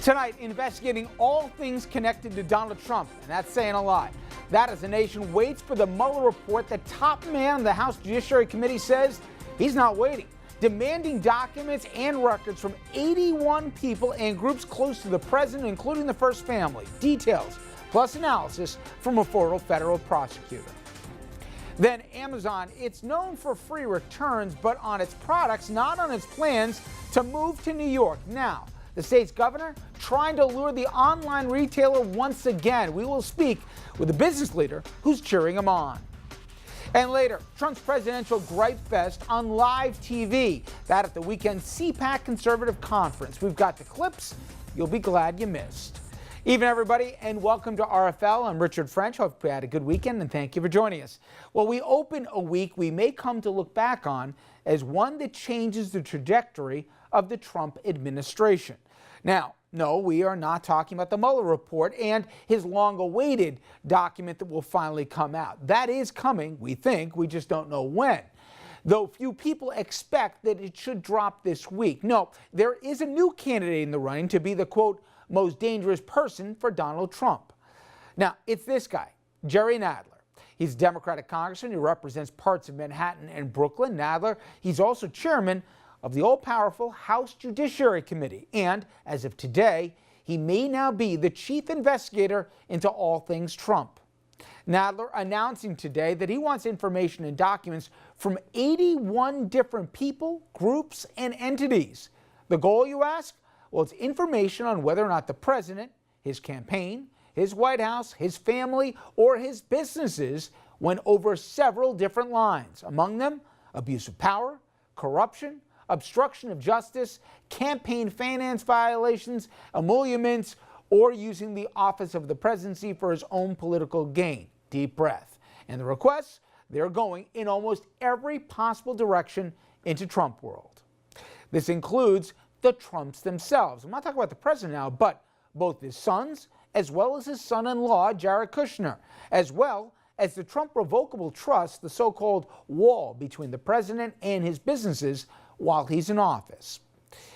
Tonight, investigating all things connected to Donald Trump, and that's saying a lot. That as the nation waits for the Mueller report, the top man of the House Judiciary Committee says he's not waiting, demanding documents and records from 81 people and groups close to the president, including the first family. Details, plus analysis from a former federal prosecutor. Then Amazon, it's known for free returns, but on its products, not on its plans to move to New York. Now, the state's governor trying to lure the online retailer once again. We will speak with a business leader who's cheering him on. And later, Trump's presidential gripe fest on live TV. That at the weekend CPAC Conservative Conference. We've got the clips you'll be glad you missed. Evening, everybody, and welcome to RFL. I'm Richard French. Hope you had a good weekend, and thank you for joining us. Well, we open a week we may come to look back on as one that changes the trajectory of the Trump administration. Now, no, we are not talking about the Mueller report and his long-awaited document that will finally come out. That is coming, we think. We just don't know when. Though few people expect that it should drop this week. No, there is a new candidate in the running to be the, quote, most dangerous person for Donald Trump. Now, it's this guy, Jerry Nadler. He's a Democratic congressman who represents parts of Manhattan and Brooklyn. Nadler, he's also chairman of the all-powerful House Judiciary Committee. And as of today, he may now be the chief investigator into all things Trump. Nadler announcing today that he wants information and documents from 81 different people, groups, and entities. The goal, you ask? Well, it's information on whether or not the president, his campaign, his White House, his family, or his businesses went over several different lines. Among them, abuse of power, corruption, obstruction of justice, campaign finance violations, emoluments, or using the office of the presidency for his own political gain. Deep breath. And the requests, they're going in almost every possible direction into Trump world. This includes the Trumps themselves. I'm not talking about the president now, but both his sons, as well as his son-in-law, Jared Kushner, as well as the Trump revocable trust, the so-called wall between the president and his businesses while he's in office.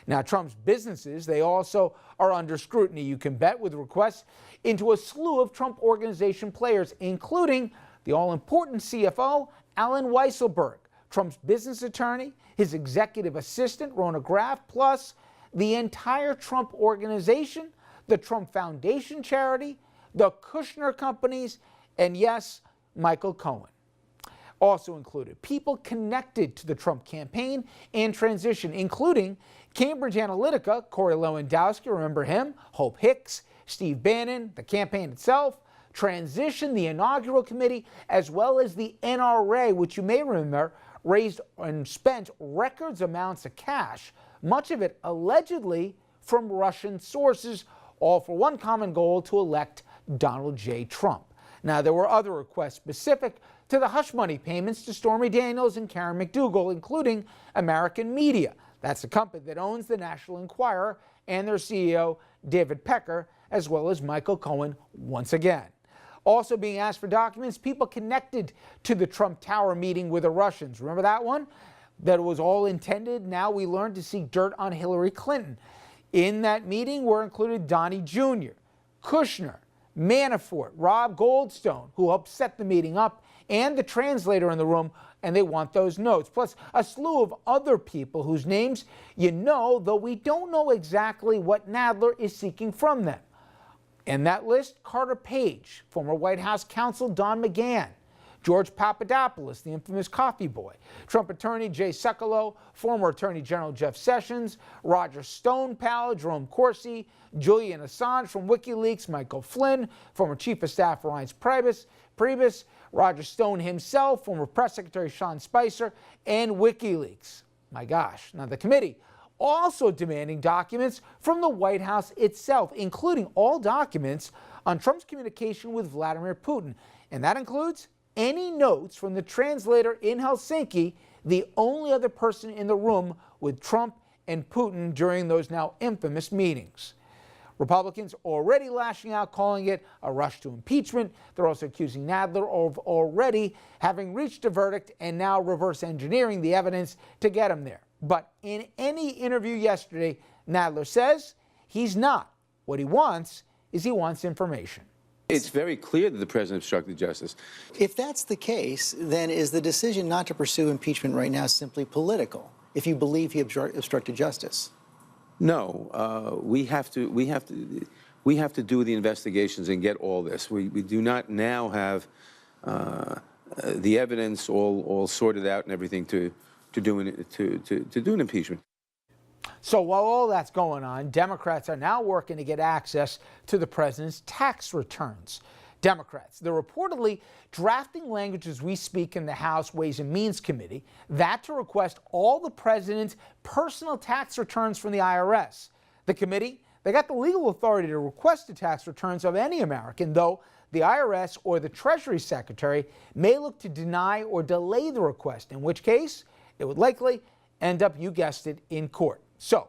Now, Trump's businesses, they also are under scrutiny, you can bet, with requests into a slew of Trump Organization players, including the all-important CFO, Alan Weisselberg, Trump's business attorney, his executive assistant, Rona Graff, plus the entire Trump Organization, the Trump Foundation charity, the Kushner companies, and yes, Michael Cohen. Also included people connected to the Trump campaign and transition, including Cambridge Analytica, Corey Lewandowski, remember him, Hope Hicks, Steve Bannon, the campaign itself, transition, the inaugural committee, as well as the NRA, which you may remember raised and spent records amounts of cash, much of it allegedly from Russian sources, all for one common goal: to elect Donald J. Trump. Now, there were other requests specific to the hush money payments to Stormy Daniels and Karen McDougal, including American Media. That's the company that owns the National Enquirer, and their CEO, David Pecker, as well as Michael Cohen once again. Also being asked for documents, people connected to the Trump Tower meeting with the Russians. Remember that one? That it was all intended. Now we learned to seek dirt on Hillary Clinton. In that meeting were included Donnie Jr., Kushner, Manafort, Rob Goldstone, who helped set the meeting up, and the translator in the room, and they want those notes. Plus a slew of other people whose names you know, though we don't know exactly what Nadler is seeking from them. In that list, Carter Page, former White House counsel Don McGahn, George Papadopoulos, the infamous coffee boy, Trump attorney Jay Sekulow, former Attorney General Jeff Sessions, Roger Stone pal Jerome Corsi, Julian Assange from WikiLeaks, Michael Flynn, former Chief of Staff Reince Priebus, Roger Stone himself, former Press Secretary Sean Spicer, and WikiLeaks. My gosh. Now, the committee also demanding documents from the White House itself, including all documents on Trump's communication with Vladimir Putin. And that includes any notes from the translator in Helsinki, the only other person in the room with Trump and Putin during those now infamous meetings. Republicans already lashing out, calling it a rush to impeachment. They're also accusing Nadler of already having reached a verdict and now reverse engineering the evidence to get him there. But in any interview yesterday, Nadler says he's not What he wants is information. It's very clear that the president obstructed justice. If that's the case, then is the decision not to pursue impeachment right now simply political, if you believe he obstructed justice? No, we have to do the investigations and get all this. We do not now have the evidence all sorted out and everything to do an impeachment. So while all that's going on, Democrats are now working to get access to the president's tax returns. Democrats, they're reportedly drafting language as we speak in the House Ways and Means Committee, that to request all the president's personal tax returns from the IRS. The committee, they got the legal authority to request the tax returns of any American, though the IRS or the Treasury Secretary may look to deny or delay the request, in which case it would likely end up, you guessed it, in court. So,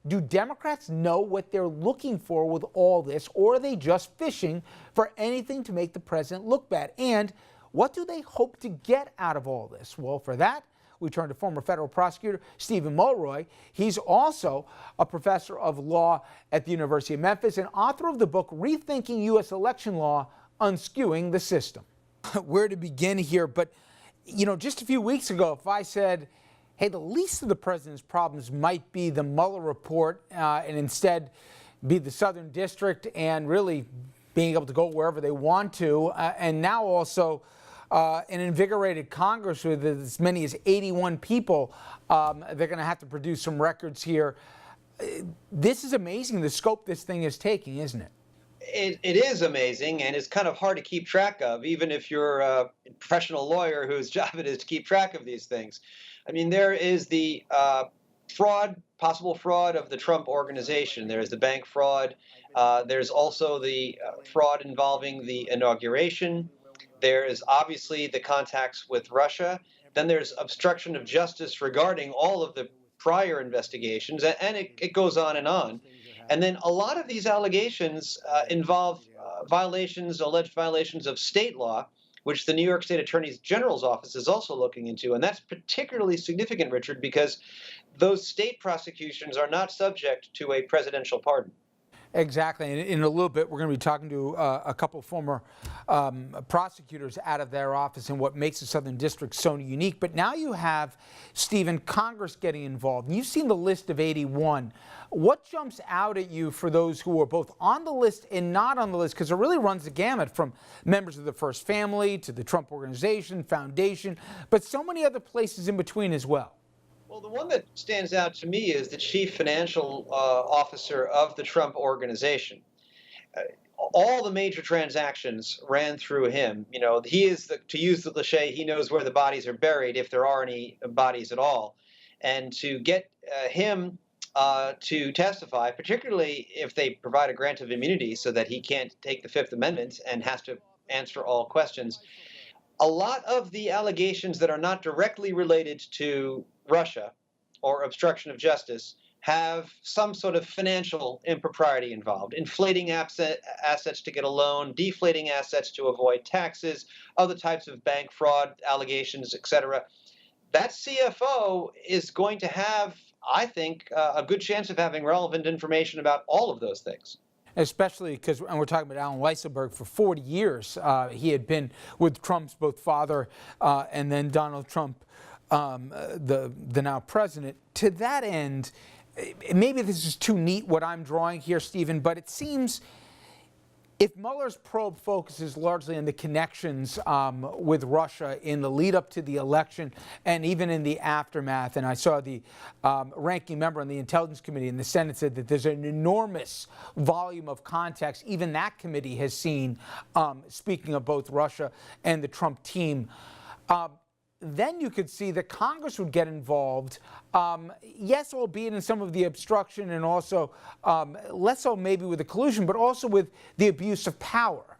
do Democrats know what they're looking for with all this, or are they just fishing for anything to make the president look bad? And what do they hope to get out of all this? Well, for that, we turn to former federal prosecutor Stephen Mulroy. He's also a professor of law at the University of Memphis and author of the book Rethinking U.S. Election Law, Unskewing the System. Where to begin here? But, you know, just a few weeks ago, if I said, hey, the least of the president's problems might be the Mueller report and instead be the Southern District and really being able to go wherever they want to. And now also an invigorated Congress with as many as 81 people. They're going to have to produce some records here. This is amazing, the scope this thing is taking, isn't it? It is amazing, and it's kind of hard to keep track of, even if you're a professional lawyer whose job it is to keep track of these things. I mean, there is the possible fraud of the Trump organization. There's the bank fraud. There's also the fraud involving the inauguration. There is obviously the contacts with Russia. Then there's obstruction of justice regarding all of the prior investigations, and it goes on and on. And then a lot of these allegations involve alleged violations of state law, which the New York State Attorney General's office is also looking into. And that's particularly significant, Richard, because those state prosecutions are not subject to a presidential pardon. Exactly. And in a little bit, we're going to be talking to a couple former prosecutors out of their office and what makes the Southern District so unique. But now you have, Stephen, Congress getting involved. And you've seen the list of 81. What jumps out at you for those who are both on the list and not on the list? Because it really runs the gamut from members of the First Family to the Trump Organization, Foundation, but so many other places in between as well. Well, the one that stands out to me is the chief financial officer of the Trump Organization. All the major transactions ran through him. You know, he is, to use the cliche, he knows where the bodies are buried, if there are any bodies at all. And to get him to testify, particularly if they provide a grant of immunity so that he can't take the Fifth Amendment and has to answer all questions. A lot of the allegations that are not directly related to Russia or obstruction of justice have some sort of financial impropriety involved, inflating assets to get a loan, deflating assets to avoid taxes, other types of bank fraud allegations, etc. That CFO is going to have, I think, a good chance of having relevant information about all of those things. Especially because, and we're talking about Alan Weisselberg, for 40 years. He had been with Trump's both father and then Donald Trump, the now president. To that end, maybe this is too neat what I'm drawing here, Stephen, but it seems if Mueller's probe focuses largely on the connections with Russia in the lead up to the election and even in the aftermath, and I saw the ranking member on the Intelligence Committee in the Senate said that there's an enormous volume of context even that committee has seen, speaking of both Russia and the Trump team. Then you could see that Congress would get involved, yes, albeit in some of the obstruction and also less so maybe with the collusion, but also with the abuse of power.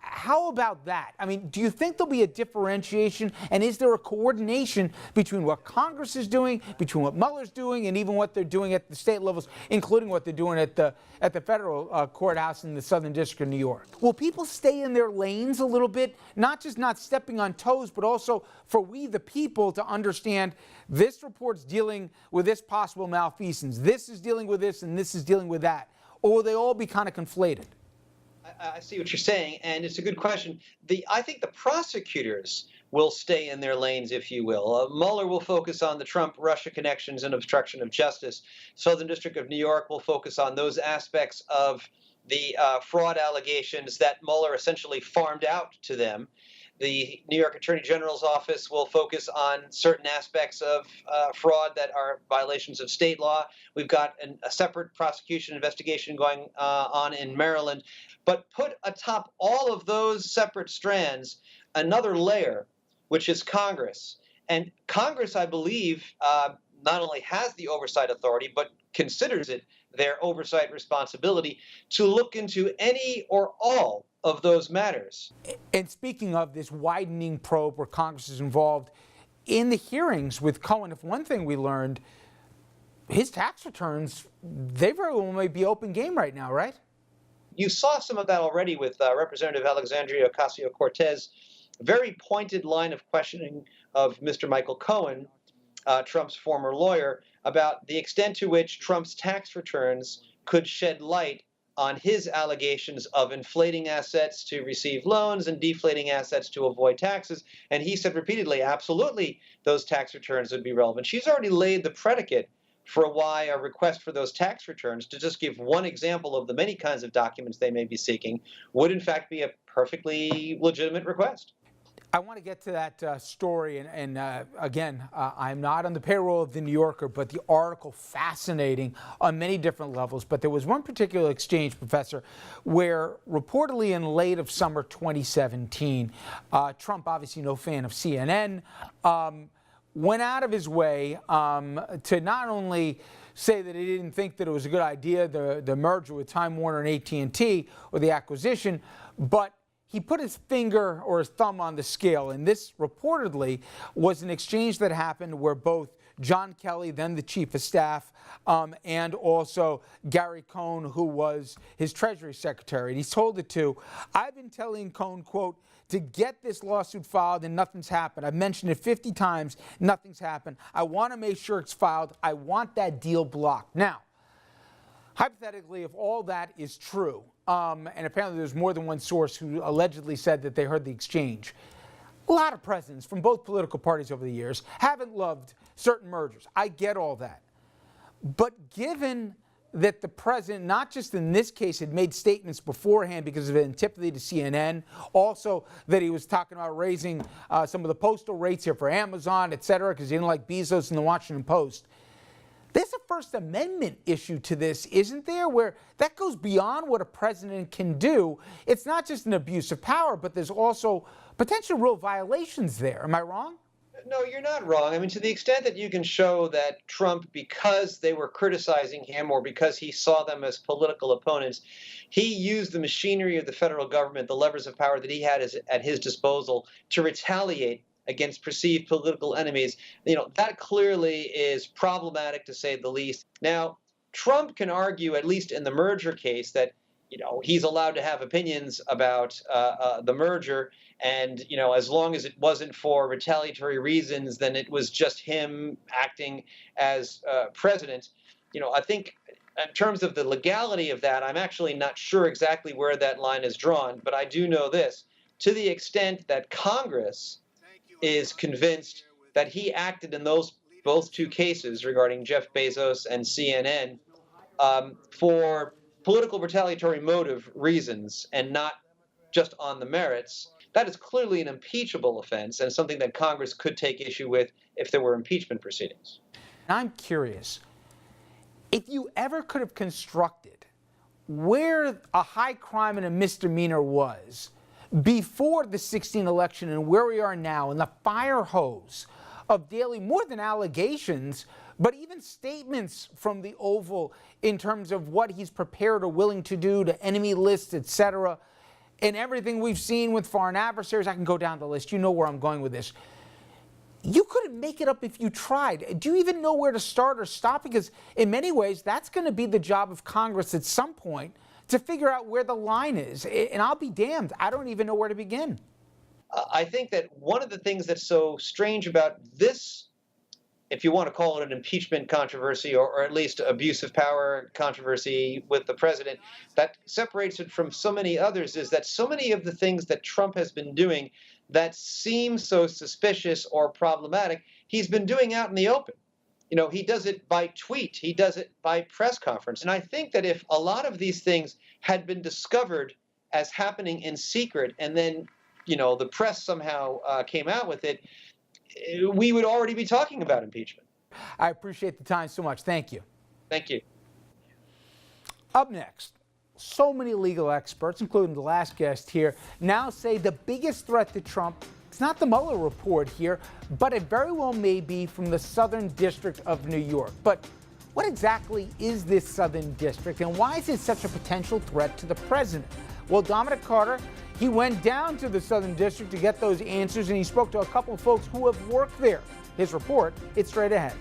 How about that? I mean, do you think there'll be a differentiation, and is there a coordination between what Congress is doing, between what Mueller's doing, and even what they're doing at the state levels, including what they're doing at the federal courthouse in the Southern District of New York? Will people stay in their lanes a little bit, not just not stepping on toes, but also for we the people to understand this report's dealing with this possible malfeasance, this is dealing with this, and this is dealing with that? or will they all be kind of conflated? I see what you're saying, and it's a good question. I think the prosecutors will stay in their lanes, if you will. Mueller will focus on the Trump-Russia connections and obstruction of justice. Southern District of New York will focus on those aspects of the fraud allegations that Mueller essentially farmed out to them. The New York Attorney General's office will focus on certain aspects of fraud that are violations of state law. We've got a separate prosecution investigation going on in Maryland. But put atop all of those separate strands another layer, which is Congress. And Congress, I believe, not only has the oversight authority, but considers it their oversight responsibility to look into any or all of those matters. And speaking of this widening probe where Congress is involved, in the hearings with Cohen, if one thing we learned, his tax returns, they very well may be open game right now, right? You saw some of that already with Representative Alexandria Ocasio-Cortez, very pointed line of questioning of Mr. Michael Cohen, Trump's former lawyer, about the extent to which Trump's tax returns could shed light on his allegations of inflating assets to receive loans and deflating assets to avoid taxes. And he said repeatedly, absolutely, those tax returns would be relevant. She's already laid the predicate for why a request for those tax returns, to just give one example of the many kinds of documents they may be seeking, would in fact be a perfectly legitimate request. I want to get to that story, and again, I'm not on the payroll of the New Yorker, but the article fascinating on many different levels. But there was one particular exchange, Professor, where reportedly in late of summer 2017, Trump, obviously no fan of CNN, went out of his way to not only say that he didn't think that it was a good idea, the merger with Time Warner and AT&T, or the acquisition, but he put his finger or his thumb on the scale. And this reportedly was an exchange that happened where both John Kelly, then the chief of staff, and also Gary Cohn, who was his Treasury Secretary. And he's told it to, I've been telling Cohn, quote, to get this lawsuit filed and nothing's happened. I've mentioned it 50 times, nothing's happened. I want to make sure it's filed. I want that deal blocked. Now, hypothetically, if all that is true, and apparently there's more than one source who allegedly said that they heard the exchange, a lot of presidents from both political parties over the years haven't loved certain mergers. I get all that. But given that the president, not just in this case, had made statements beforehand because of antipathy to CNN, also that he was talking about raising some of the postal rates here for Amazon, et cetera, because he didn't like Bezos in the Washington Post. There's a First Amendment issue to this, isn't there, where that goes beyond what a president can do. It's not just an abuse of power, but there's also potential real violations there. Am I wrong? No, you're not wrong. I mean, to the extent that you can show that Trump, because they were criticizing him or because he saw them as political opponents, he used the machinery of the federal government, the levers of power that he had at his disposal to retaliate against perceived political enemies. That clearly is problematic, to say the least. Now, Trump can argue, at least in the merger case, that he's allowed to have opinions about the merger, and as long as it wasn't for retaliatory reasons, then it was just him acting as president. I think in terms of the legality of that, I'm actually not sure exactly where that line is drawn, but I do know this: to the extent that Congress is convinced that he acted in both two cases regarding Jeff Bezos and CNN for political retaliatory motive reasons and not just on the merits, that is clearly an impeachable offense and something that Congress could take issue with if there were impeachment proceedings. I'm curious, if you ever could have constructed where a high crime and a misdemeanor was before the 2016 election and where we are now, in the fire hose of daily, more than allegations, but even statements from the Oval in terms of what he's prepared or willing to do to enemy lists, et cetera, and everything we've seen with foreign adversaries. I can go down the list. You know where I'm going with this. You couldn't make it up if you tried. Do you even know where to start or stop? Because in many ways, that's going to be the job of Congress at some point, to figure out where the line is. And I'll be damned, I don't even know where to begin. I think that one of the things that's so strange about this if you want to call it an impeachment controversy or at least abuse of power controversy with the president, that separates it from so many others is that so many of the things that Trump has been doing that seem so suspicious or problematic, he's been doing out in the open. He does it by tweet, he does it by press conference. And I think that if a lot of these things had been discovered as happening in secret and then, the press somehow came out with it, we would already be talking about impeachment. I appreciate the time so much. Thank you. Thank you. Up next, so many legal experts, including the last guest here, now say the biggest threat to Trump is not the Mueller report here, but it very well may be from the Southern District of New York. But what exactly is this Southern District, and why is it such a potential threat to the president? Well, Dominic Carter, he went down to the Southern District to get those answers, and he spoke to a couple of folks who have worked there. His report, it's straight ahead.